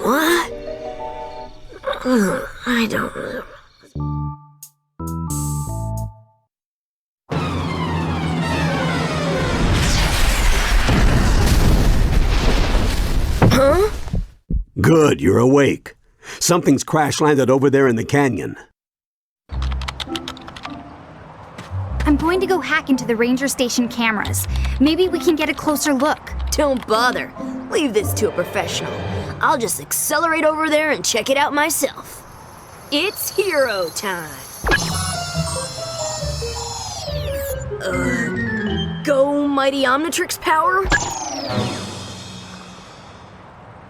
What? I don't know. Huh? Good, you're awake. Something's crash-landed over there in the canyon. I'm going to go hack into the ranger station cameras. Maybe we can get a closer look. Don't bother. Leave this to a professional. I'll just accelerate over there and check it out myself. It's hero time. Go mighty Omnitrix power?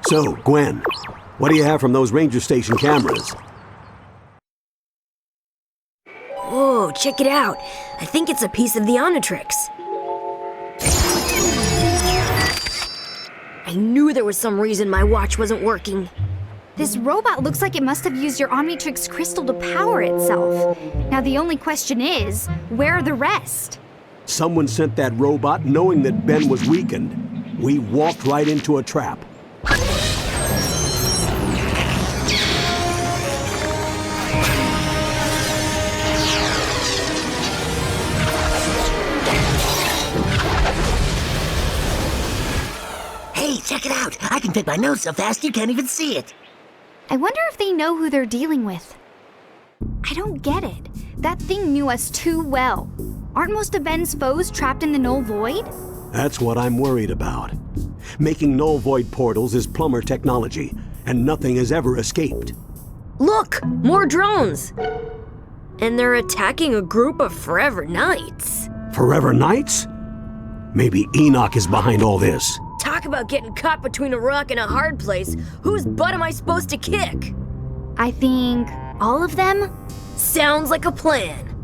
So, Gwen, what do you have from those ranger station cameras? Whoa, check it out. I think it's a piece of the Omnitrix. I knew there was some reason my watch wasn't working. This robot looks like it must have used your Omnitrix crystal to power itself. Now the only question is, where are the rest? Someone sent that robot knowing that Ben was weakened. We walked right into a trap. Hey, check it out! I can pick my nose so fast you can't even see it. I wonder if they know who they're dealing with. I don't get it. That thing knew us too well. Aren't most of Ben's foes trapped in the Null Void? That's what I'm worried about. Making Null Void portals is plumber technology, and nothing has ever escaped. Look! More drones! And they're attacking a group of Forever Knights. Forever Knights? Maybe Enoch is behind all this. Talk about getting caught between a rock and a hard place. Whose butt am I supposed to kick? I think all of them? Sounds like a plan.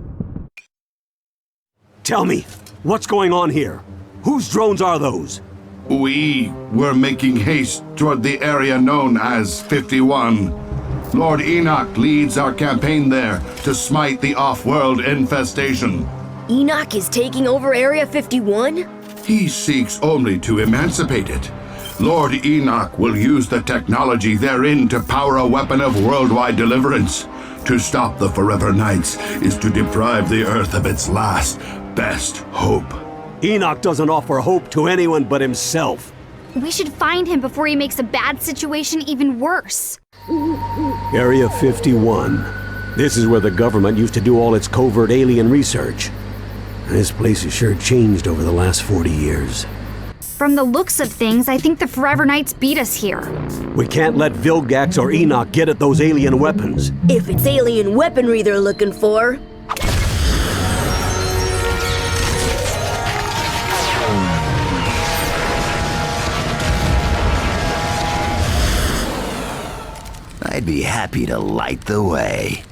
Tell me, what's going on here? Whose drones are those? We were making haste toward the area known as 51. Lord Enoch leads our campaign there to smite the off-world infestation. Enoch is taking over Area 51? He seeks only to emancipate it. Lord Enoch will use the technology therein to power a weapon of worldwide deliverance. To stop the Forever Knights is to deprive the Earth of its last, best hope. Enoch doesn't offer hope to anyone but himself. We should find him before he makes a bad situation even worse. Area 51. This is where the government used to do all its covert alien research. This place has sure changed over the last 40 years. From the looks of things, I think the Forever Knights beat us here. We can't let Vilgax or Enoch get at those alien weapons. If it's alien weaponry they're looking for. I'd be happy to light the way.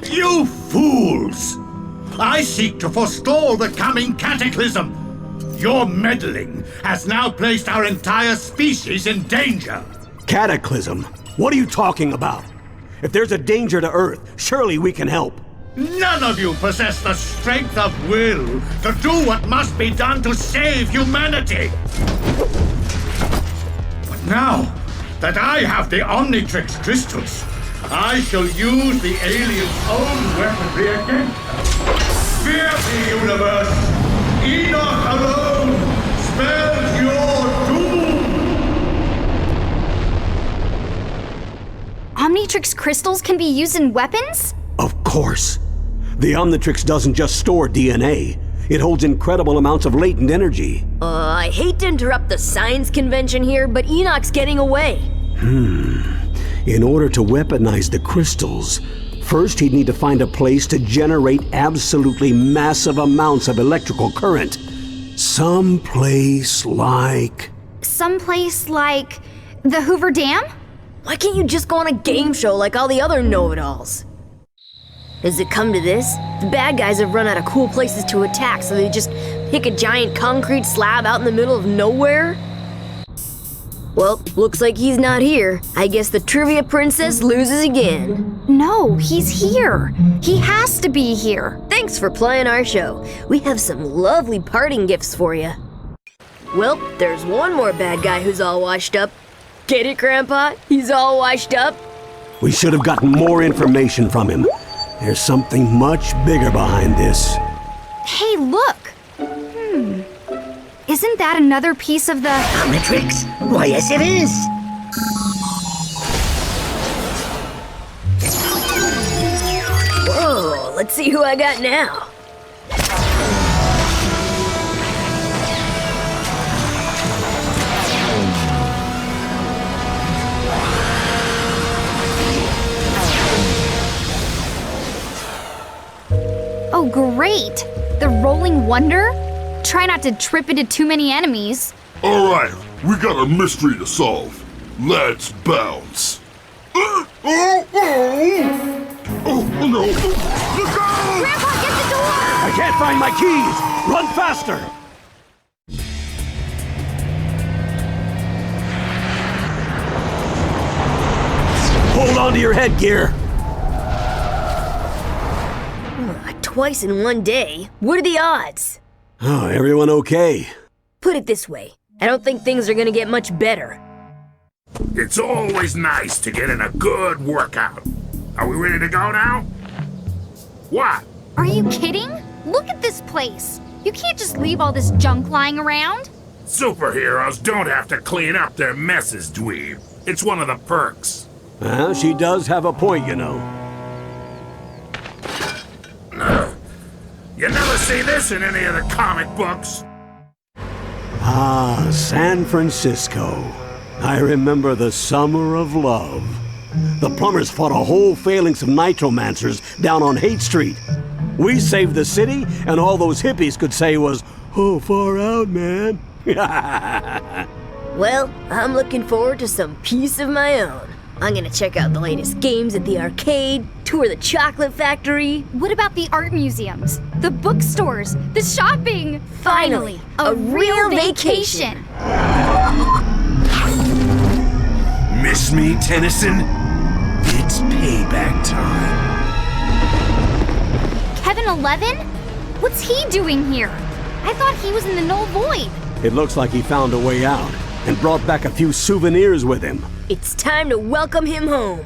You fools! I seek to forestall the coming cataclysm. Your meddling has now placed our entire species in danger. Cataclysm? What are you talking about? If there's a danger to Earth, surely we can help. None of you possess the strength of will to do what must be done to save humanity. But now that I have the Omnitrix crystals, I shall use the aliens' own weaponry against them. Fear the universe! Enoch alone spells your doom! Omnitrix crystals can be used in weapons? Of course. The Omnitrix doesn't just store DNA. It holds incredible amounts of latent energy. I hate to interrupt the science convention here, but Enoch's getting away. In order to weaponize the crystals, first he'd need to find a place to generate absolutely massive amounts of electrical current. Someplace like the Hoover Dam? Why can't you just go on a game show like all the other know-it-alls? Has it come to this? The bad guys have run out of cool places to attack, so they just pick a giant concrete slab out in the middle of nowhere? Well, looks like he's not here. I guess the Trivia Princess loses again. No, he's here. He has to be here. Thanks for playing our show. We have some lovely parting gifts for you. Well, there's one more bad guy who's all washed up. Get it, Grandpa? He's all washed up? We should have gotten more information from him. There's something much bigger behind this. Hey, look! Isn't that another piece of the... Omnitrix? Why, yes it is. Whoa, let's see who I got now. Oh, great! The Rolling Wonder? Try not to trip into too many enemies. All right, we got a mystery to solve. Let's bounce. Oh no! Look out! Grandpa, get the door! I can't find my keys! Run faster! Hold on to your headgear! Twice in one day? What are the odds? Oh, everyone okay? Put it this way, I don't think things are gonna get much better. It's always nice to get in a good workout. Are we ready to go now? What? Are you kidding? Look at this place. You can't just leave all this junk lying around. Superheroes don't have to clean up their messes, dweeb. It's one of the perks. Well, she does have a point, you know. You never see this in any of the comic books. Ah, San Francisco. I remember the summer of love. The plumbers fought a whole phalanx of nitromancers down on Haight Street. We saved the city, and all those hippies could say was, "Oh, far out, man." Well, I'm looking forward to some peace of my own. I'm gonna check out the latest games at the arcade, tour the chocolate factory. What about the art museums, the bookstores, the shopping? Finally, a real vacation. Miss me, Tennyson? It's payback time. Kevin 11? What's he doing here? I thought he was in the Null Void. It looks like he found a way out and brought back a few souvenirs with him. It's time to welcome him home.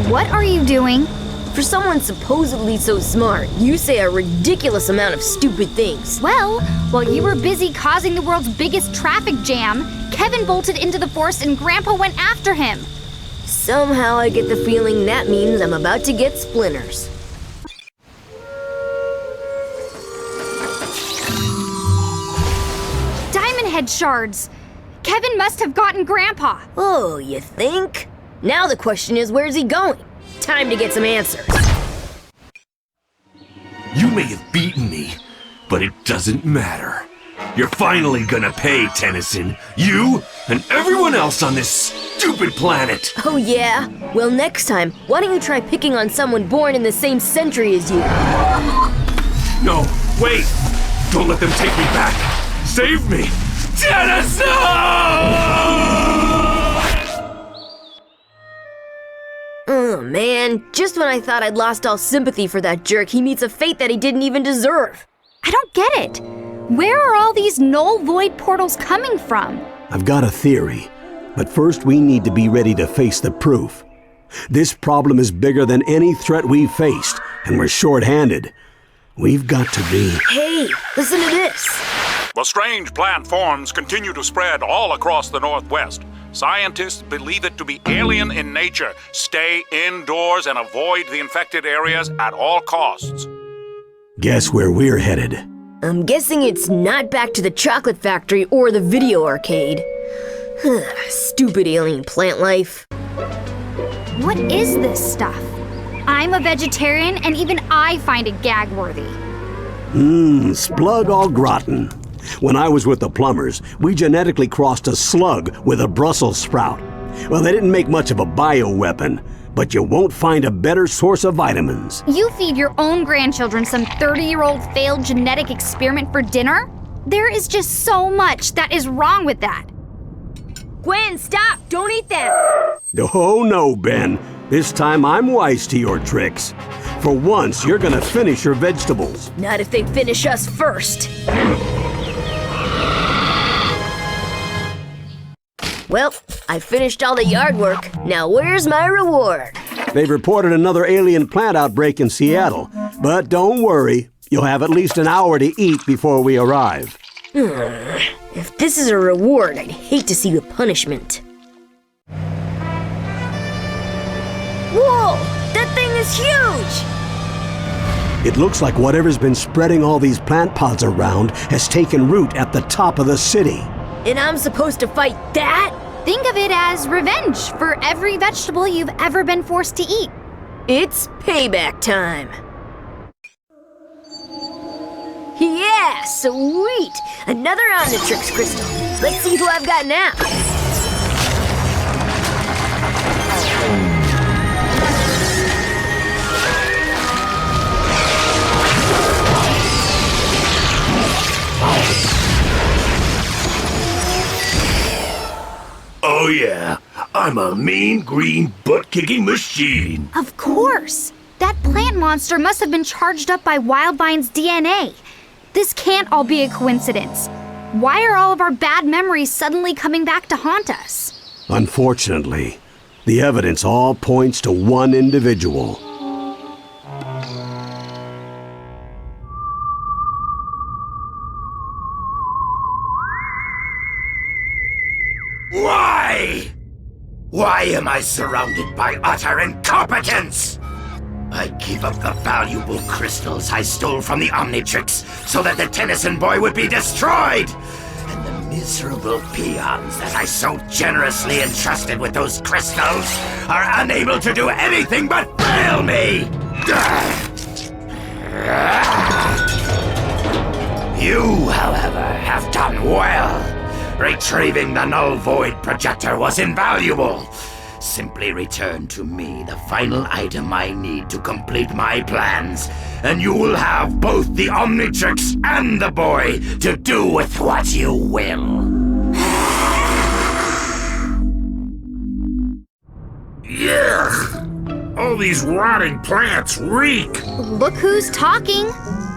What are you doing? For someone supposedly so smart, you say a ridiculous amount of stupid things. Well, while you were busy causing the world's biggest traffic jam, Kevin bolted into the forest and Grandpa went after him. Somehow I get the feeling that means I'm about to get splinters. Diamond Head shards. Kevin must have gotten Grandpa. Oh, you think? Now the question is, where's he going? Time to get some answers. You may have beaten me, but it doesn't matter. You're finally gonna pay, Tennyson. You and everyone else on this stupid planet. Oh yeah? Well, next time, why don't you try picking on someone born in the same century as you? No, wait! Don't let them take me back! Save me! Tennyson! Oh man, just when I thought I'd lost all sympathy for that jerk, he meets a fate that he didn't even deserve. I don't get it. Where are all these Null Void portals coming from? I've got a theory, but first we need to be ready to face the proof. This problem is bigger than any threat we've faced, and we're short-handed. We've got to be... Hey, listen to this. The strange plant forms continue to spread all across the Northwest. Scientists believe it to be alien in nature. Stay indoors and avoid the infected areas at all costs. Guess where we're headed? I'm guessing it's not back to the chocolate factory or the video arcade. Stupid alien plant life. What is this stuff? I'm a vegetarian and even I find it gag-worthy. Splug au gratin. When I was with the plumbers, we genetically crossed a slug with a Brussels sprout. Well, they didn't make much of a bioweapon, but you won't find a better source of vitamins. You feed your own grandchildren some 30-year-old failed genetic experiment for dinner? There is just so much that is wrong with that. Gwen, stop! Don't eat that! Oh no, Ben. This time I'm wise to your tricks. For once, you're gonna finish your vegetables. Not if they finish us first. Well, I finished all the yard work. Now where's my reward? They've reported another alien plant outbreak in Seattle. But don't worry, you'll have at least an hour to eat before we arrive. If this is a reward, I'd hate to see the punishment. Whoa! That thing is huge! It looks like whatever's been spreading all these plant pods around has taken root at the top of the city. And I'm supposed to fight that? Think of it as revenge for every vegetable you've ever been forced to eat. It's payback time. Yeah, sweet! Another Omnitrix crystal. Let's see who I've got now. Oh yeah, I'm a mean green butt-kicking machine. Of course! That plant monster must have been charged up by Wildvine's DNA. This can't all be a coincidence. Why are all of our bad memories suddenly coming back to haunt us? Unfortunately, the evidence all points to one individual. Why? Why am I surrounded by utter incompetence? I gave up the valuable crystals I stole from the Omnitrix so that the Tennyson boy would be destroyed! And the miserable peons that I so generously entrusted with those crystals are unable to do anything but fail me! You, however, have done well. Retrieving the Null Void projector was invaluable. Simply return to me the final item I need to complete my plans, and you will have both the Omnitrix and the boy to do with what you will. Yuck! All these rotting plants reek! Look who's talking!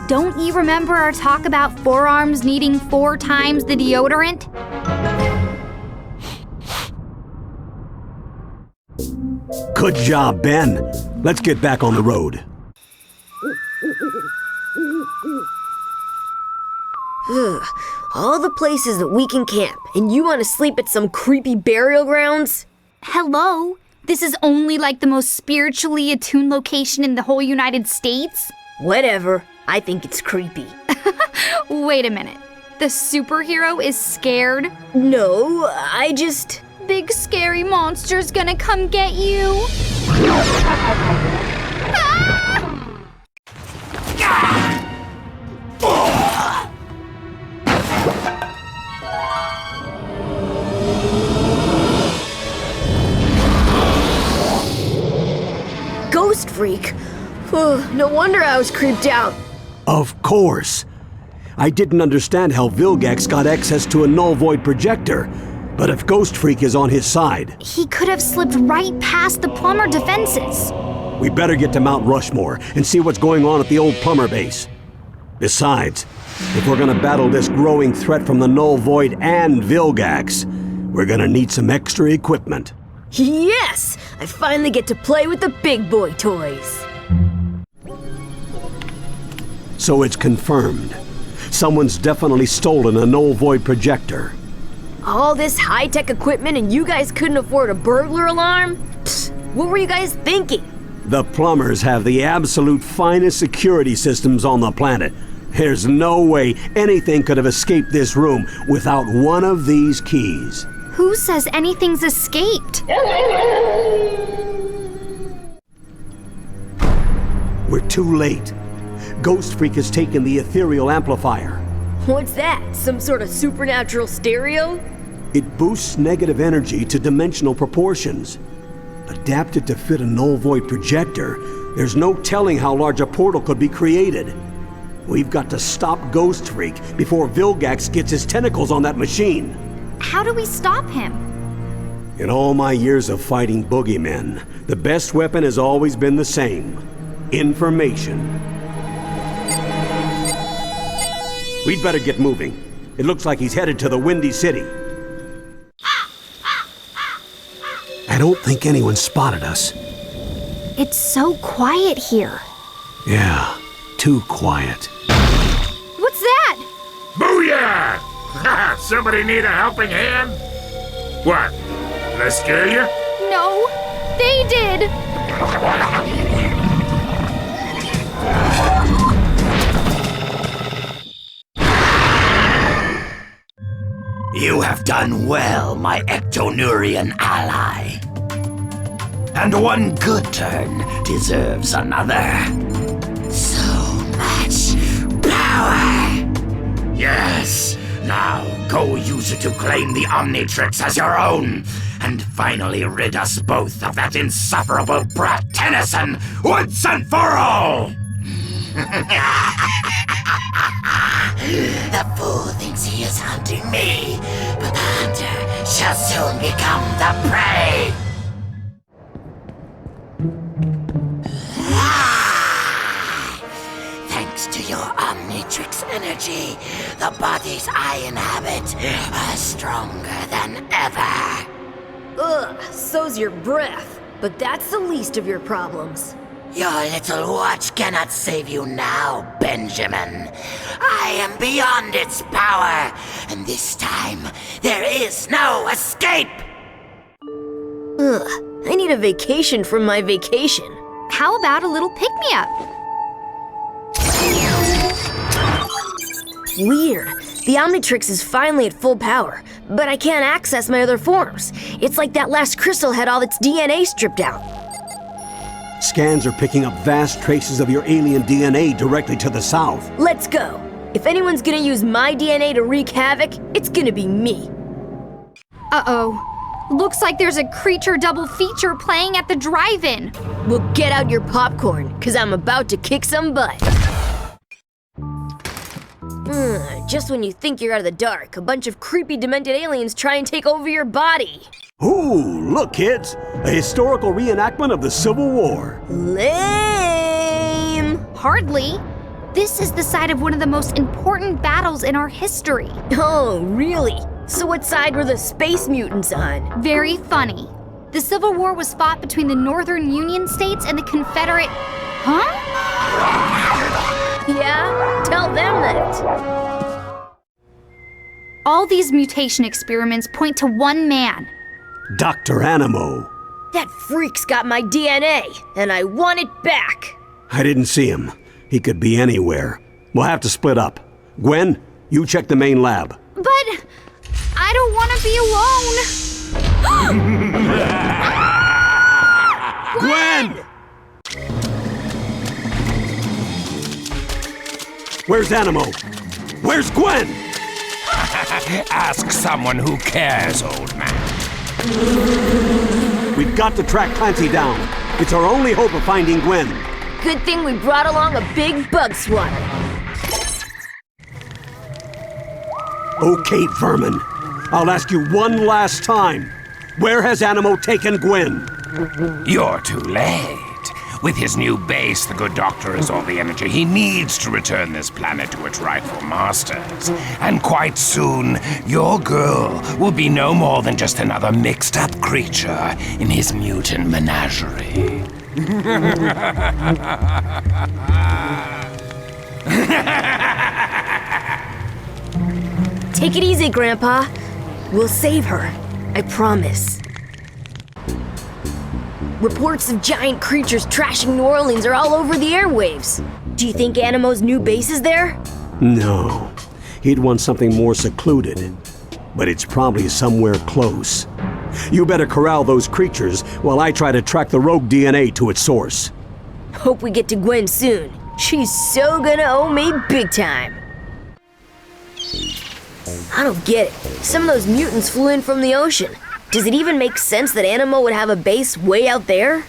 Don't you remember our talk about forearms needing 4 times the deodorant? Good job, Ben. Let's get back on the road. All the places that we can camp, and you want to sleep at some creepy burial grounds? Hello? This is only like the most spiritually attuned location in the whole United States? Whatever. I think it's creepy. Wait a minute. The superhero is scared? No, I just... Big scary monster's gonna come get you. Ghost freak? No wonder I was creeped out. Of course. I didn't understand how Vilgax got access to a Null Void projector. But if Ghost Freak is on his side... He could have slipped right past the plumber defenses. We better get to Mount Rushmore and see what's going on at the old plumber base. Besides, if we're gonna battle this growing threat from the Null Void and Vilgax, we're gonna need some extra equipment. Yes! I finally get to play with the big boy toys. So it's confirmed. Someone's definitely stolen a Null Void projector. All this high-tech equipment and you guys couldn't afford a burglar alarm? Psst, what were you guys thinking? The plumbers have the absolute finest security systems on the planet. There's no way anything could have escaped this room without one of these keys. Who says anything's escaped? We're too late. Ghost Freak has taken the ethereal amplifier. What's that? Some sort of supernatural stereo? It boosts negative energy to dimensional proportions. Adapted to fit a null void projector, there's no telling how large a portal could be created. We've got to stop Ghost Freak before Vilgax gets his tentacles on that machine. How do we stop him? In all my years of fighting boogeymen, the best weapon has always been the same: information. We'd better get moving. It looks like he's headed to the Windy City. I don't think anyone spotted us. It's so quiet here. Yeah, too quiet. What's that? Booyah! Somebody need a helping hand? What? Did I scare you? No, they did. You have done well, my Ectonurian ally. And one good turn deserves another. So much power! Yes, now go use it to claim the Omnitrix as your own, and finally rid us both of that insufferable brat Tennyson once and for all! The fool thinks he is hunting me, but the hunter shall soon become the prey! Thanks to your Omnitrix energy, the bodies I inhabit are stronger than ever. Ugh, so's your breath. But that's the least of your problems. Your little watch cannot save you now, Benjamin. I am beyond its power, and this time there is no escape! Ugh, I need a vacation from my vacation. How about a little pick-me-up? Weird. The Omnitrix is finally at full power, but I can't access my other forms. It's like that last crystal had all its DNA stripped out. Scans are picking up vast traces of your alien DNA directly to the south. Let's go. If anyone's gonna use my DNA to wreak havoc, it's gonna be me. Uh-oh. Looks like there's a creature double feature playing at the drive-in. Well, get out your popcorn, cause I'm about to kick some butt. Just when you think you're out of the dark, a bunch of creepy demented aliens try and take over your body. Ooh, look kids! A historical reenactment of the Civil War. Lame! Hardly. This is the site of one of the most important battles in our history. Oh, really? So what side were the space mutants on? Very funny. The Civil War was fought between the Northern Union states and the Confederate... Huh? Yeah? Tell them that. All these mutation experiments point to one man. Dr. Animo. That freak's got my DNA, and I want it back. I didn't see him. He could be anywhere. We'll have to split up. Gwen, you check the main lab. But I don't want to be alone. Gwen! Where's Animo? Where's Gwen? Ask someone who cares, old man. We've got to track Clancy down. It's our only hope of finding Gwen. Good thing we brought along a big bug swatter. Okay, Vermin. I'll ask you one last time. Where has Animo taken Gwen? You're too late. With his new base, the good doctor has all the energy he needs to return this planet to its rightful masters. And quite soon, your girl will be no more than just another mixed-up creature in his mutant menagerie. Take it easy, Grandpa. We'll save her. I promise. Reports of giant creatures trashing New Orleans are all over the airwaves. Do you think Animo's new base is there? No. He'd want something more secluded. But it's probably somewhere close. You better corral those creatures while I try to track the rogue DNA to its source. Hope we get to Gwen soon. She's so gonna owe me big time. I don't get it. Some of those mutants flew in from the ocean. Does it even make sense that Animo would have a base way out there?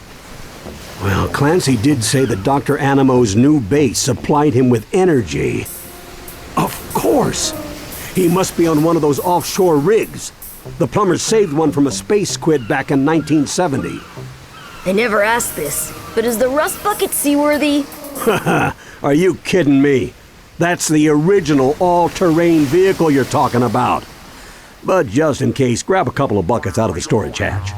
Well, Clancy did say that Dr. Animo's new base supplied him with energy. Of course! He must be on one of those offshore rigs. The plumbers saved one from a space squid back in 1970. I never asked this, but is the Rust Bucket seaworthy? Haha, are you kidding me? That's the original all-terrain vehicle you're talking about. But just in case, grab a couple of buckets out of the storage hatch.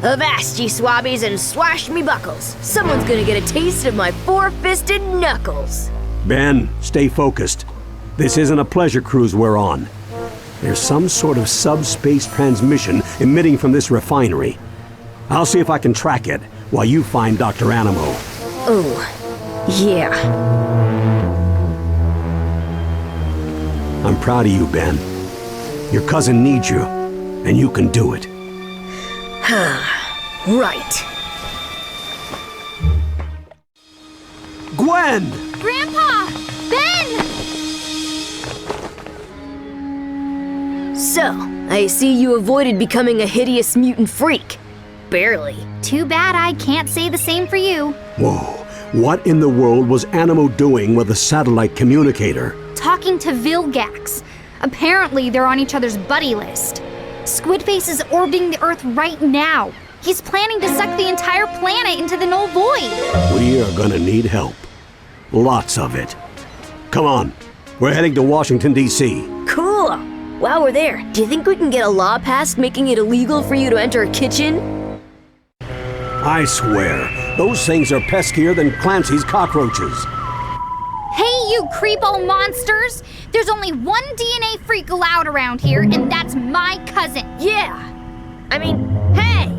Avast ye swabbies and swash me buckles. Someone's gonna get a taste of my four-fisted knuckles. Ben, stay focused. This isn't a pleasure cruise we're on. There's some sort of subspace transmission emitting from this refinery. I'll see if I can track it while you find Dr. Animo. Oh, yeah. I'm proud of you, Ben. Your cousin needs you, and you can do it. Right. Gwen! Grandpa! Ben! So, I see you avoided becoming a hideous mutant freak. Barely. Too bad I can't say the same for you. Whoa, what in the world was Animo doing with a satellite communicator? Talking to Vilgax. Apparently, they're on each other's buddy list. Squidface is orbiting the Earth right now. He's planning to suck the entire planet into the null void. We are gonna need help. Lots of it. Come on, we're heading to Washington, D.C. Cool. While we're there, do you think we can get a law passed making it illegal for you to enter a kitchen? I swear, those things are peskier than Clancy's cockroaches. Hey, you creepo monsters! There's only one DNA freak allowed around here, and that's my cousin. Yeah. I mean, hey!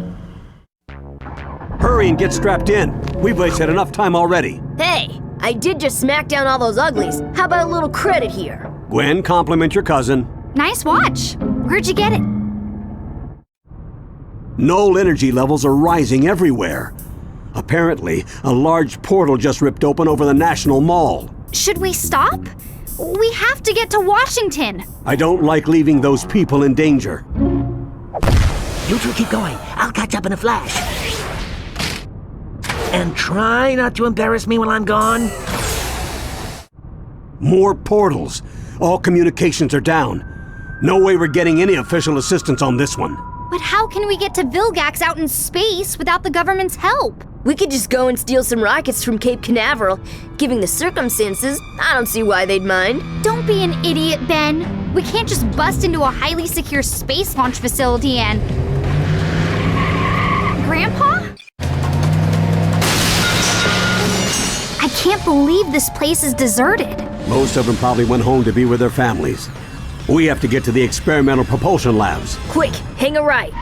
Hurry and get strapped in. We've wasted enough time already. Hey, I did just smack down all those uglies. How about a little credit here? Gwen, compliment your cousin. Nice watch. Where'd you get it? Null energy levels are rising everywhere. Apparently, a large portal just ripped open over the National Mall. Should we stop? We have to get to Washington. I don't like leaving those people in danger. You two keep going. I'll catch up in a flash. And try not to embarrass me while I'm gone. More portals. All communications are down. No way we're getting any official assistance on this one. But how can we get to Vilgax out in space without the government's help? We could just go and steal some rockets from Cape Canaveral. Given the circumstances, I don't see why they'd mind. Don't be an idiot, Ben. We can't just bust into a highly secure space launch facility and... Grandpa? I can't believe this place is deserted. Most of them probably went home to be with their families. We have to get to the experimental propulsion labs. Quick, hang a right.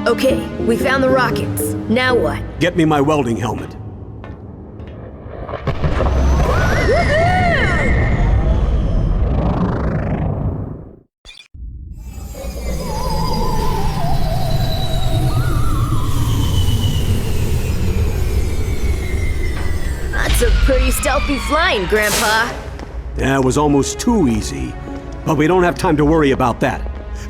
Okay, we found the rockets. Now what? Get me my welding helmet. That's a pretty stealthy flying, Grandpa. That was almost too easy. But we don't have time to worry about that.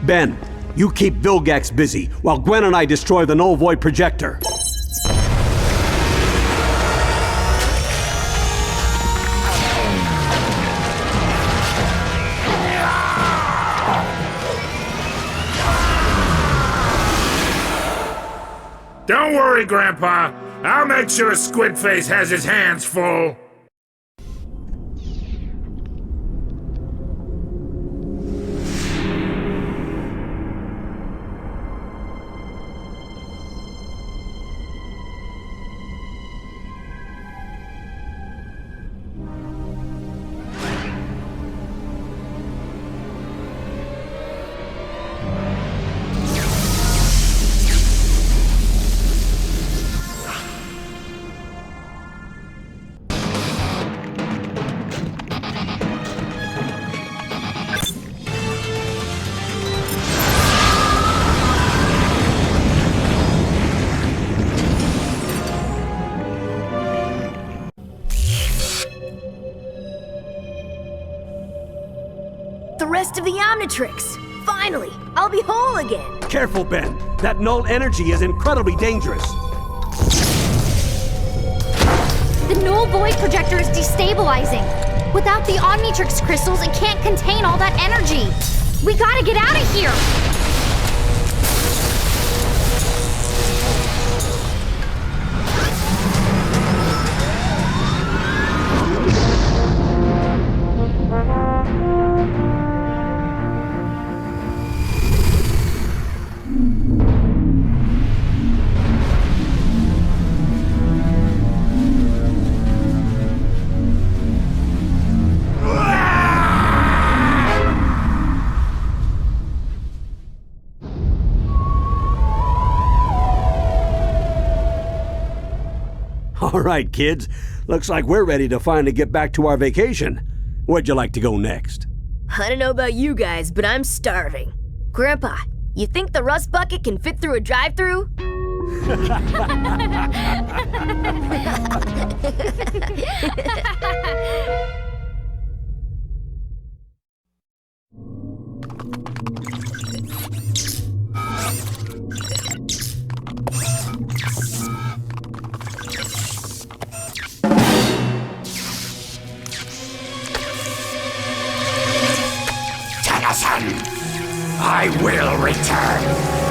Ben, you keep Vilgax busy while Gwen and I destroy the Null Void projector. Don't worry, Grandpa. I'll make sure Squidface has his hands full. rest of the Omnitrix. Finally, I'll be whole again. Careful, Ben. That null energy is incredibly dangerous. The null void projector is destabilizing. Without the Omnitrix crystals, it can't contain all that energy. We gotta get out of here! All right, kids. Looks like we're ready to finally get back to our vacation. Where'd you like to go next? I don't know about you guys, but I'm starving. Grandpa, you think the rust bucket can fit through a drive-thru? Tennyson, I will return.